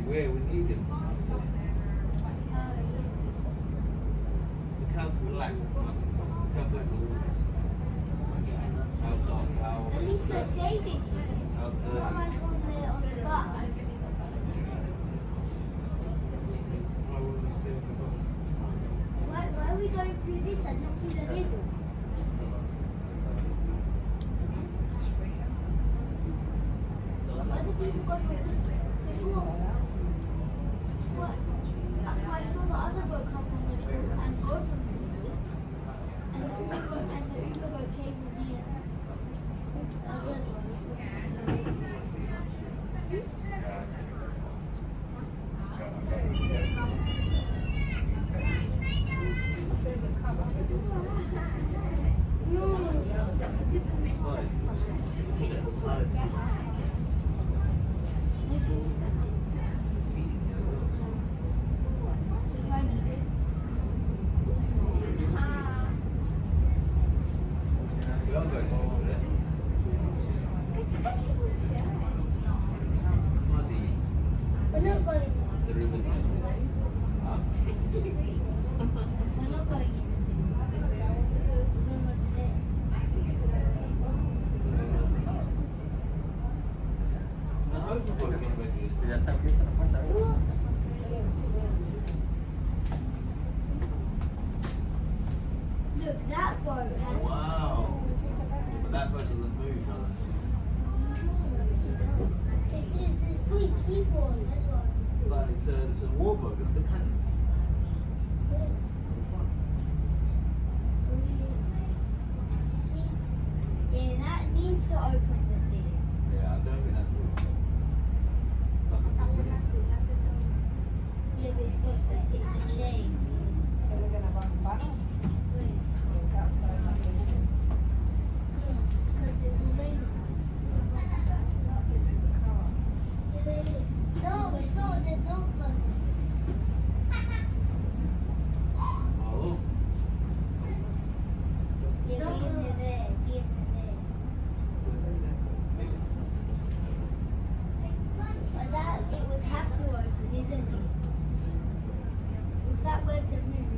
Where we need him. Look how black. Look how black the wall is. How dark, how. At least we're saving you. How dirty. What am I on the bus? Why are we going through this and not through the middle? Why do people go through this before? What? I saw the other boat come from the middle and go from the middle. And the Uber boat came from here. The other boat. Look, that boat has. Wow. But that boat doesn't move, does it? There's putting people on as well. It's a war boat. Look at the cannons. Yeah, that needs to open the thing. Yeah, I don't think that moves. Yeah, but it's got the chain. Are we going to run back? It's outside. Because it will rain. No, it's not. There's no one. Oh. Yeah, be in there. Be in there. But that, it would have to open, isn't it? If that were to move,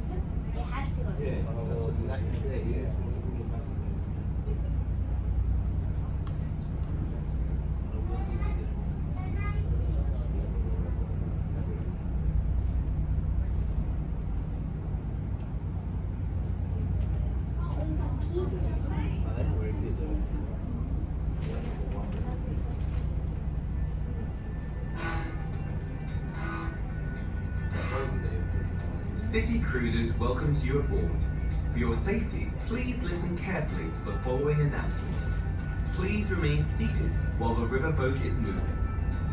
it had to open. Yeah, that's exactly there, yeah. Keep it. City Cruises welcomes you aboard. For your safety, please listen carefully to the following announcement. Please remain seated while the riverboat is moving.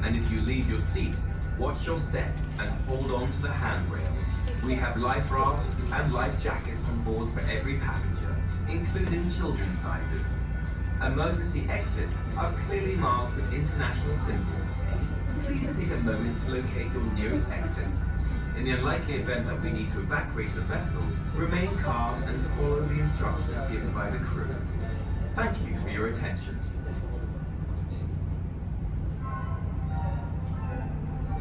And if you leave your seat, watch your step and hold on to the handrail. We have life rafts and life jackets on board for every passenger, including children's sizes. Emergency exits are clearly marked with international symbols. Please take a moment to locate your nearest exit. In the unlikely event that we need to evacuate the vessel, remain calm and follow the instructions given by the crew. Thank you for your attention.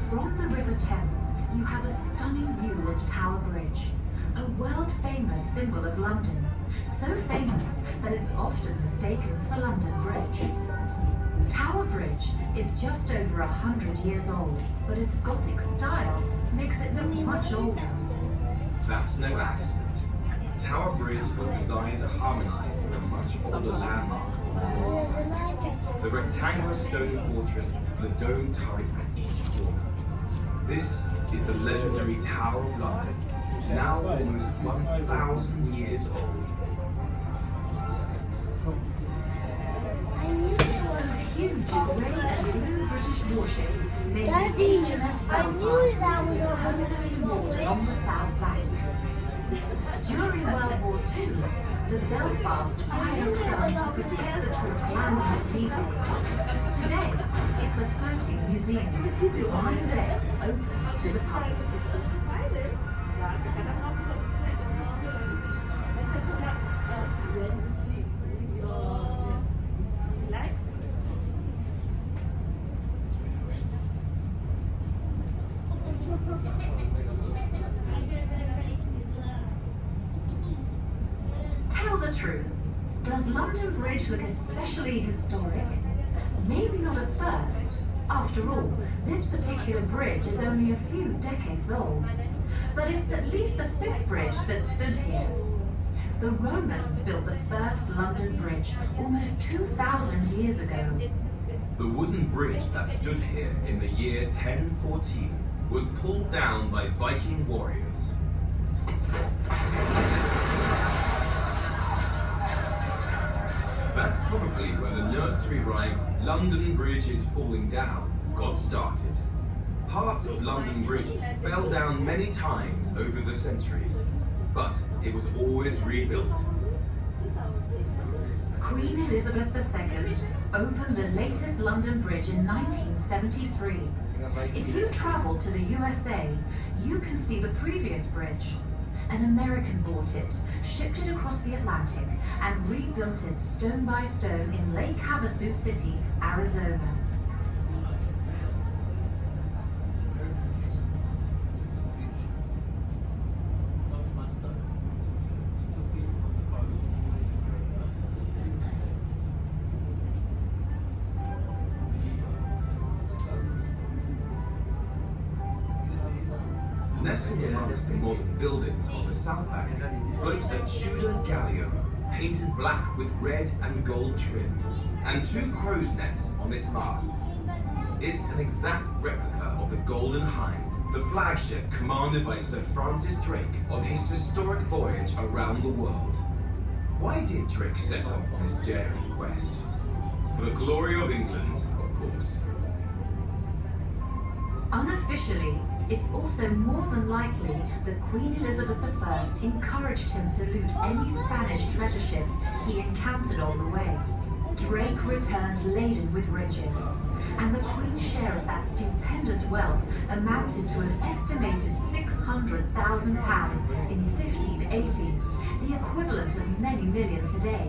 From the River Thames, you have a stunning view of Tower Bridge, a world-famous symbol of London, so famous that it's often mistaken for London Bridge. Tower Bridge is just over 100 years old, but its Gothic style makes it look much older. That's no accident. Tower Bridge was designed to harmonize with a much older landmark. The rectangular stone fortress with a dome turret at each corner. This is the legendary Tower of London, now almost 1,000 years old. I knew there was A huge grey and blue British warship named Daddy, HMS I knew Belfast that was is a permanently moored along the South Bank. During World War II, the Belfast fired its guns to protect the troops landing at D-Day. Today, it's a floating museum with 9 decks open to the public. Tell the truth. Does London Bridge look especially historic? Maybe not at first. After all, this particular bridge is only a few decades old. But it's at least the 5th bridge that stood here. The Romans built the first London Bridge almost 2,000 years ago. The wooden bridge that stood here in the year 1014 was pulled down by Viking warriors. That's probably where the nursery rhyme, "London Bridge is falling down," got started. Parts of London Bridge fell down many times over the centuries, but it was always rebuilt. Queen Elizabeth II opened the latest London Bridge in 1973. If you travel to the USA, you can see the previous bridge. An American bought it, shipped it across the Atlantic, and rebuilt it stone by stone in Lake Havasu City, Arizona. Nestled amongst the modern buildings on the South Bank floats a Tudor galleon painted black with red and gold trim, and 2 crow's nests on its masts. It's an exact replica of the Golden Hind, the flagship commanded by Sir Francis Drake on his historic voyage around the world. Why did Drake set off on this daring quest? For the glory of England, of course. Unofficially, it's also more than likely that Queen Elizabeth I encouraged him to loot any Spanish treasure ships he encountered on the way. Drake returned laden with riches, and the Queen's share of that stupendous wealth amounted to an estimated £600,000 in 1580, the equivalent of many million today,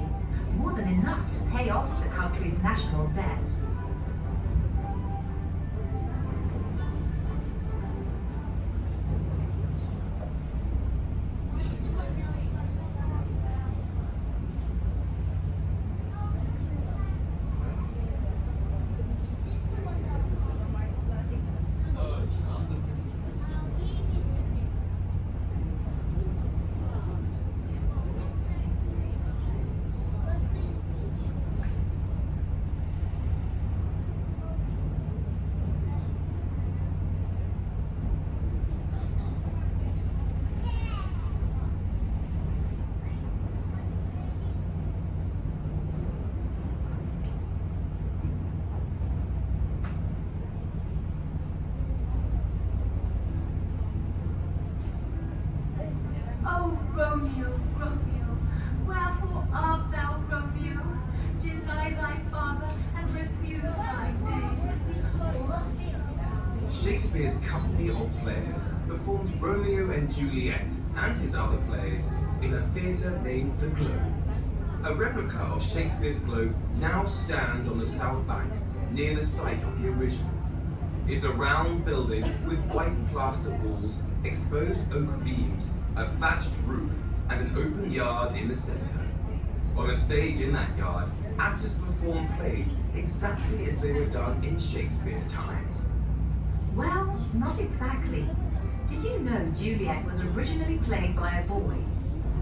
more than enough to pay off the country's national debt. Oh, Romeo, Romeo, wherefore art thou, Romeo? Deny thy father and refuse thy name. Shakespeare's company of players performed Romeo and Juliet and his other plays in a theatre named the Globe. A replica of Shakespeare's Globe now stands on the South Bank, near the site of the original. It's a round building with white plaster walls, exposed oak beams, a thatched roof, and an open yard in the centre. On a stage in that yard, actors perform plays exactly as they were done in Shakespeare's time. Well, not exactly. Did you know Juliet was originally played by a boy?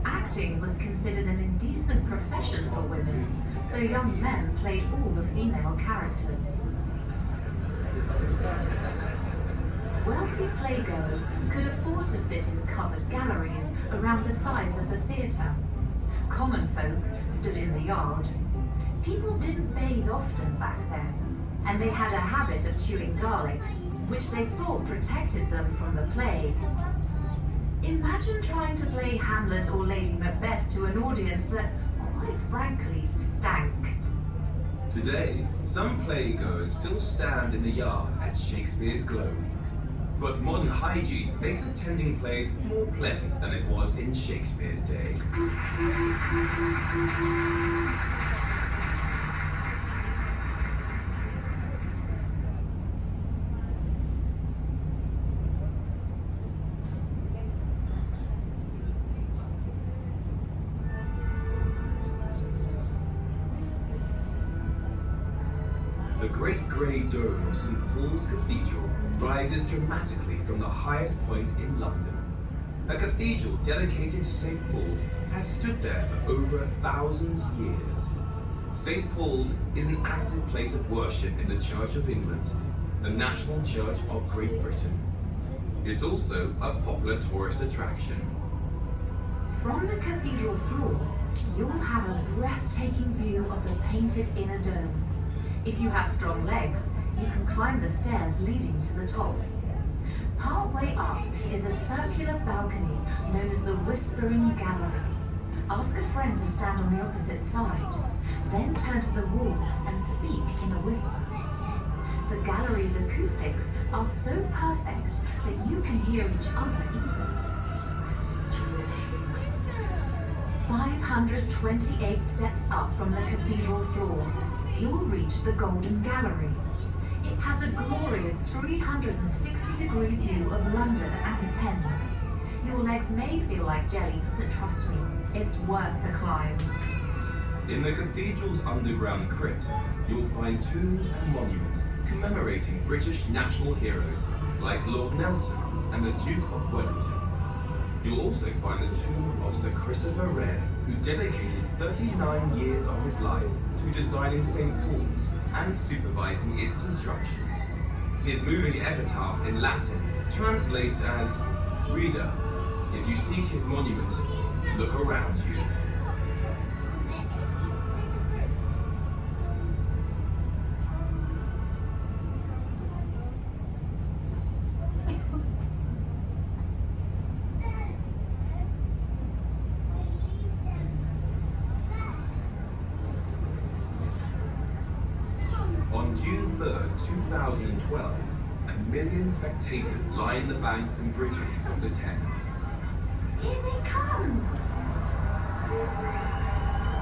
Acting was considered an indecent profession for women, so young men played all the female characters. Wealthy playgoers could afford to sit in covered galleries around the sides of the theatre. Common folk stood in the yard. People didn't bathe often back then, and they had a habit of chewing garlic, which they thought protected them from the plague. Imagine trying to play Hamlet or Lady Macbeth to an audience that, quite frankly, stank. Today, some playgoers still stand in the yard at Shakespeare's Globe. But modern hygiene makes attending plays more pleasant than it was in Shakespeare's day. The great grey dome of St. Paul's Cathedral rises dramatically from the highest point in London. A cathedral dedicated to St. Paul has stood there for over 1,000 years. St. Paul's is an active place of worship in the Church of England, the national church of Great Britain. It's also a popular tourist attraction. From the cathedral floor, you'll have a breathtaking view of the painted inner dome. If you have strong legs, you can climb the stairs leading to the top. Partway up is a circular balcony known as the Whispering Gallery. Ask a friend to stand on the opposite side, then turn to the wall and speak in a whisper. The gallery's acoustics are so perfect that you can hear each other easily. 528 steps up from the cathedral floor, you'll reach the Golden Gallery. It has a glorious 360-degree view of London and the Thames. Your legs may feel like jelly, but trust me, it's worth the climb. In the cathedral's underground crypt, you'll find tombs and monuments commemorating British national heroes like Lord Nelson and the Duke of Wellington. You'll also find the tomb of Sir Christopher Wren, who dedicated 39 years of his life to designing St. Paul's and supervising its construction. His moving epitaph in Latin translates as, "Reader, if you seek his monument, look around you." On June 3rd, 2012, 1 million spectators lined the banks and bridges of the Thames. Here they come!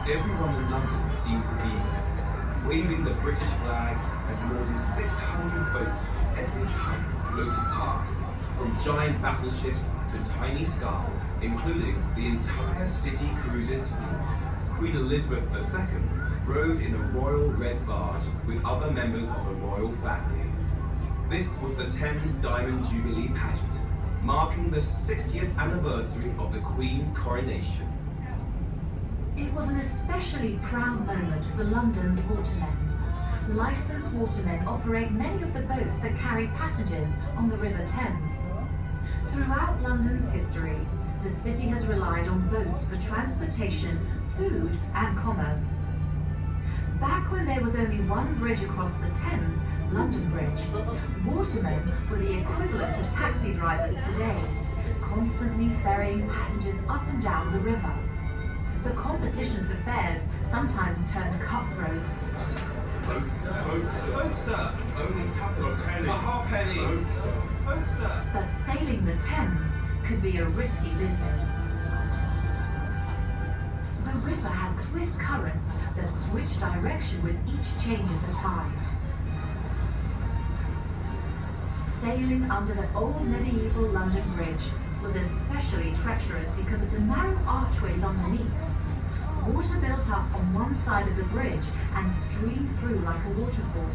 Everyone in London seemed to be there, waving the British flag as more than 600 boats of every type floated past, from giant battleships to tiny sculls, including the entire City Cruises fleet. Queen Elizabeth II rode in a royal red barge with other members of the royal family. This was the Thames Diamond Jubilee Pageant, marking the 60th anniversary of the Queen's coronation. It was an especially proud moment for London's watermen. Licensed watermen operate many of the boats that carry passengers on the River Thames. Throughout London's history, the city has relied on boats for transportation, food, and commerce. Back when there was only one bridge across the Thames, London Bridge, watermen were the equivalent of taxi drivers today, constantly ferrying passengers up and down the river. The competition for fares sometimes turned cutthroat. Boat, sir. Boat, sir. Boat, sir. Only tuppence. A halfpenny. Boat, sir. Boat, sir. But sailing the Thames could be a risky business. The river has swift currents that switch direction with each change of the tide. Sailing under the old medieval London Bridge was especially treacherous because of the narrow archways underneath. Water built up on one side of the bridge and streamed through like a waterfall.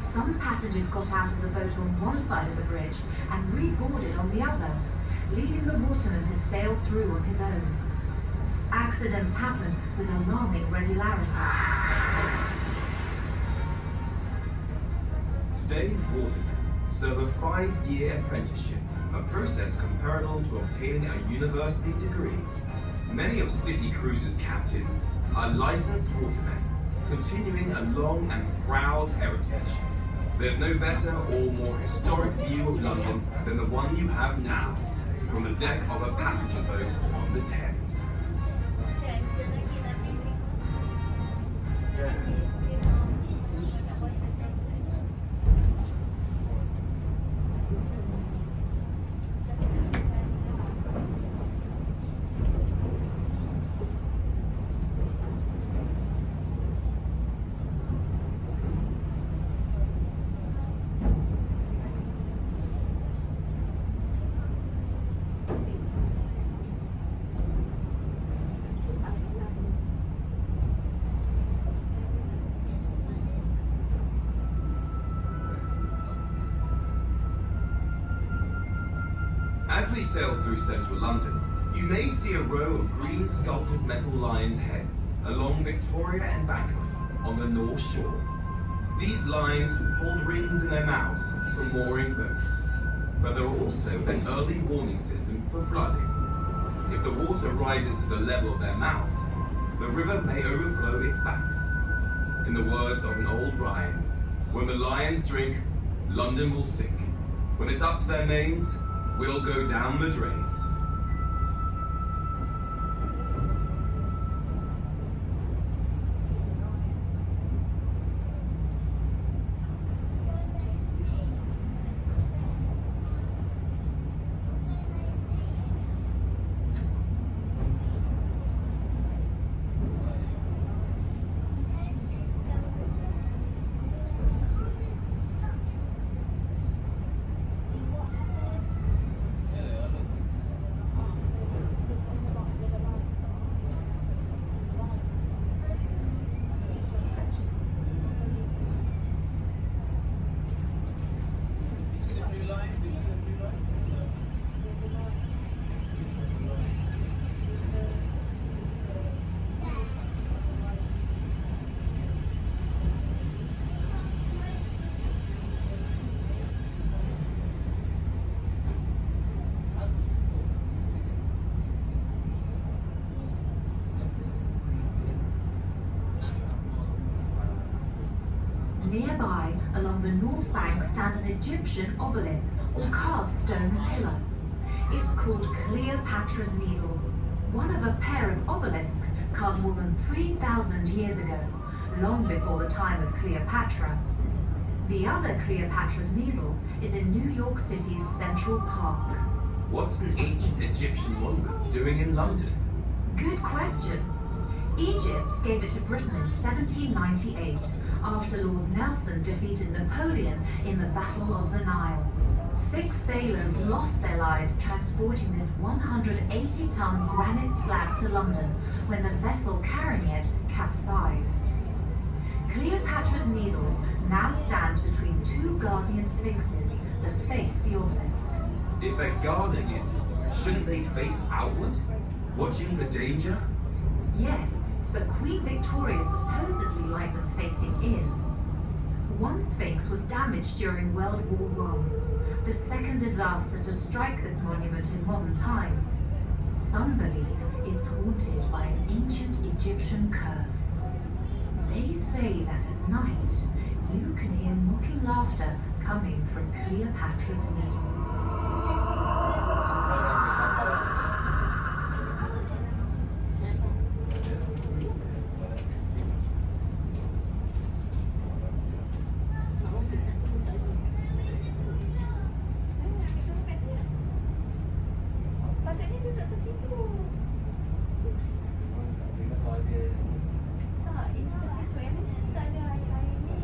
Some passengers got out of the boat on one side of the bridge and reboarded on the other, leaving the waterman to sail through on his own. Accidents happened with alarming regularity. Today's watermen serve a 5-year apprenticeship, a process comparable to obtaining a university degree. Many of City Cruises' captains are licensed watermen, continuing a long and proud heritage. There's no better or more historic view of London than the one you have now. from the deck of a passenger boat on the Thames. As we sail through central London, you may see a row of green sculpted metal lions' heads along Victoria Embankment on the North Shore. These lions hold rings in their mouths for mooring boats, but there are also an early warning system for flooding. If the water rises to the level of their mouths, the river may overflow its banks. In the words of an old rhyme, when the lions drink, London will sink. When it's up to their manes, we'll go down the drains. Nearby, along the north bank, stands an Egyptian obelisk or carved stone pillar. It's called Cleopatra's Needle, one of a pair of obelisks carved more than 3,000 years ago, long before the time of Cleopatra. The other Cleopatra's Needle is in New York City's Central Park. What's an ancient Egyptian monument doing in London? Good question. Egypt gave it to Britain in 1798 after Lord Nelson defeated Napoleon in the Battle of the Nile. 6 sailors lost their lives transporting this 180-ton granite slab to London when the vessel carrying it capsized. Cleopatra's Needle now stands between 2 guardian sphinxes that face the obelisk. If they're guarding it, shouldn't they face outward, watching for danger? Yes, but Queen Victoria supposedly liked them facing in. One sphinx was damaged during World War I, the second disaster to strike this monument in modern times. Some believe it's haunted by an ancient Egyptian curse. They say that at night, you can hear mocking laughter coming from Cleopatra's Needle. Patutnya duduk tepi tu. Tak, ini tepi tu. Yang mesti tak ada air-air ni.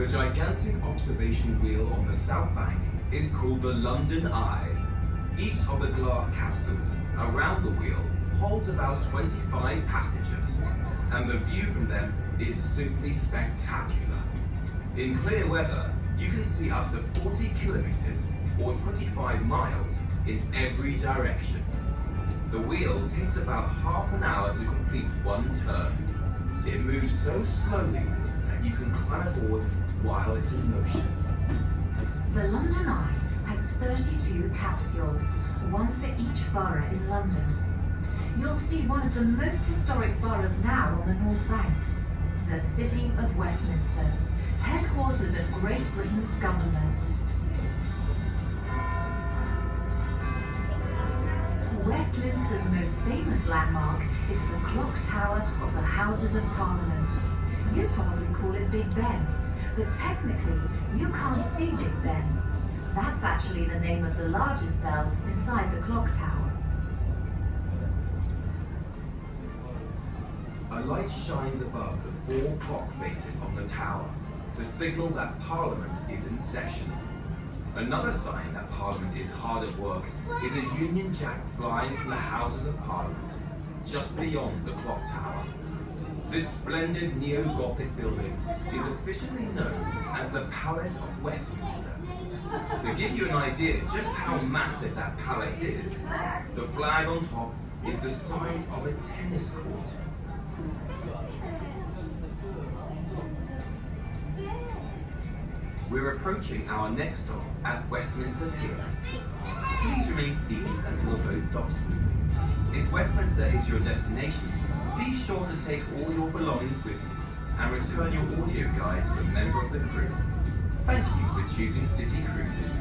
The gigantic observation wheel on the south bank is called the London Eye. Each of the glass capsules around the wheel holds about 25 passengers, and the view from them is simply spectacular. In clear weather, you can see up to 40 kilometers or 25 miles in every direction. The wheel takes about half an hour to complete one turn. It moves so slowly that you can climb aboard while it's in motion. The London Eye has 32 capsules, one for each borough in London. You'll see one of the most historic boroughs now on the North Bank, the City of Westminster, headquarters of Great Britain's government. Westminster's most famous landmark is the clock tower of the Houses of Parliament. You probably call it Big Ben, but technically you can't see Big Ben. That's actually the name of the largest bell inside the clock tower. A light shines above the 4 clock faces on the tower to signal that Parliament is in session. Another sign that Parliament is hard at work is a Union Jack flying from the Houses of Parliament, just beyond the clock tower. This splendid neo-Gothic building is officially known as the Palace of Westminster. To give you an idea just how massive that palace is, the flag on top is the size of a tennis court. We're approaching our next stop at Westminster Pier. Please remain seated until the boat stops moving. If Westminster is your destination, be sure to take all your belongings with you and return your audio guide to a member of the crew. Thank you for choosing City Cruises.